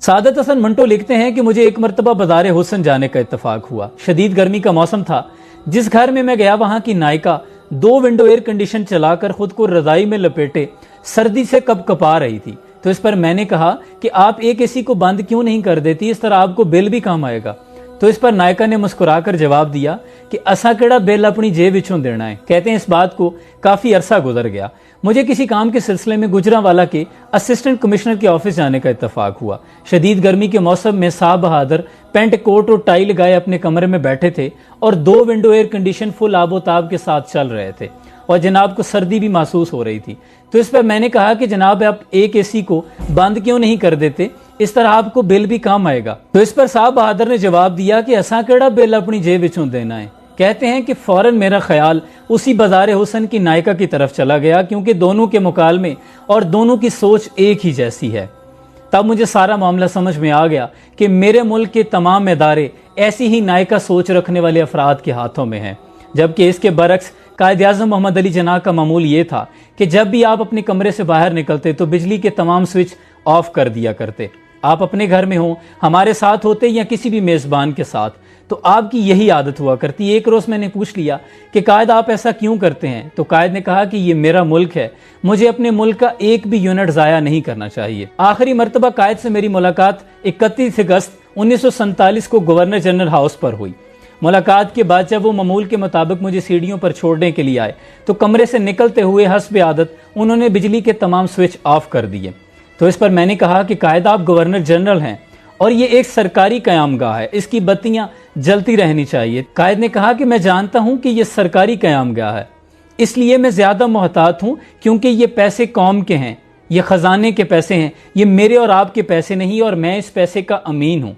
सादत हसन मंटो लिखते हैं कि मुझे एक मरतबा बाज़ार हुसन जाने का इत्तफाक हुआ। शदीद गर्मी का मौसम था। जिस घर में मैं गया वहां की नायिका 2 विंडो एयर कंडीशन चलाकर खुद को रजाई में लपेटे सर्दी से कपकपा रही थी। तो इस पर मैंने कहा कि आप एक एसी को बंद क्यों नहीं कर देती, इस तरह आपको बिल भी कम आएगा। तो इस पर नायिका ने मुस्कुराकर जवाब दिया कि असा केड़ा बिल अपनी जेब विचों देना है। कहते हैं इस बात को काफी अरसा गुजर गया। मुझे किसी काम के सिलसिले में गुजरांवाला के असिस्टेंट कमिश्नर के ऑफिस जाने का इत्तफाक हुआ। शदीद गर्मी के मौसम में साहब बहादुर पेंट कोट और टाई लगाए अपने कमरे में बैठे थे और 2 विंडो एयर कंडीशन फुल आबोताब के साथ चल रहे थे और जनाब को सर्दी भी महसूस हो रही थी। तो इस पर मैंने कहा कि जनाब आप एक एसी को बंद क्यों नहीं कर देते, इस तरह आपको बिल भी कम आएगा। तो इस पर साहब बहादुर ने जवाब दिया कि असा केड़ा बिल अपनी जेब विचों देना है। कहते हैं कि फौरन मेरा ख्याल उसी बाज़ार हुसन की नायिका की तरफ चला गया, क्योंकि दोनों के मुकालमे और दोनों की सोच एक ही जैसी है। तब मुझे सारा मामला समझ में आ गया कि मेरे मुल्क के तमाम इदारे ऐसी ही नायिका सोच रखने वाले अफराद के हाथों में हैं। जबकि इसके बरक्स कायद-ए-आज़म मोहम्मद अली जिन्नाह का मामूल ये था कि जब भी आप अपने कमरे से बाहर निकलते तो बिजली के तमाम स्विच ऑफ कर दिया करते। आप अपने घर में हो, हमारे साथ होते या किसी भी मेज़बान के साथ, तो आपकी यही आदत हुआ करती। एक रोज़ मैंने पूछ लिया कि कायद आप ऐसा क्यों करते हैं। तो कायद ने कहा कि ये मेरा मुल्क है, मुझे अपने मुल्क का एक भी यूनिट ज़ाया नहीं करना चाहिए। आखिरी मरतबा कायद से मेरी मुलाकात 31 अगस्त 1947 को गवर्नर जनरल हाउस पर हुई। मुलाकात के बाद जब वो मामूल के मुताबिक मुझे सीढ़ियों पर छोड़ने के लिए आए तो कमरे से निकलते हुए हस्ब आदत उन्होंने बिजली के तमाम स्विच ऑफ कर दिए। तो इस पर मैंने कहा कि कायद आप गवर्नर जनरल हैं और ये एक सरकारी क़यामगाह है, इसकी बत्तियां जलती रहनी चाहिए। कायद ने कहा कि मैं जानता हूं कि ये सरकारी क़यामगाह है, इसलिए मैं ज्यादा मोहतात हूं क्योंकि ये पैसे कौम के हैं, ये खजाने के पैसे हैं, ये मेरे और आपके पैसे नहीं, और मैं इस पैसे का अमीन हूं।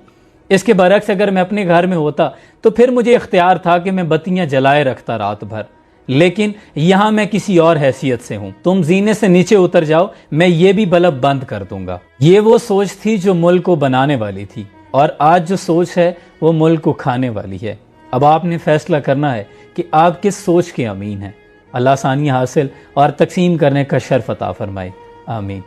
इसके बरक्स अगर मैं अपने घर में होता तो फिर मुझे इख्तियार था कि मैं बत्तियां जलाए रखता रात भर, लेकिन यहां मैं किसी और हैसियत से हूं। तुम जीने से नीचे उतर जाओ, मैं ये भी बल्ब बंद कर दूंगा। ये वो सोच थी जो मुल्क को बनाने वाली थी, और आज जो सोच है वो मुल्क को खाने वाली है। अब आपने फैसला करना है कि आप किस सोच के अमीन हैं। अल्लाह आसानियां हासिल और तकसीम करने का शर्फ अता फरमाए। आमीन।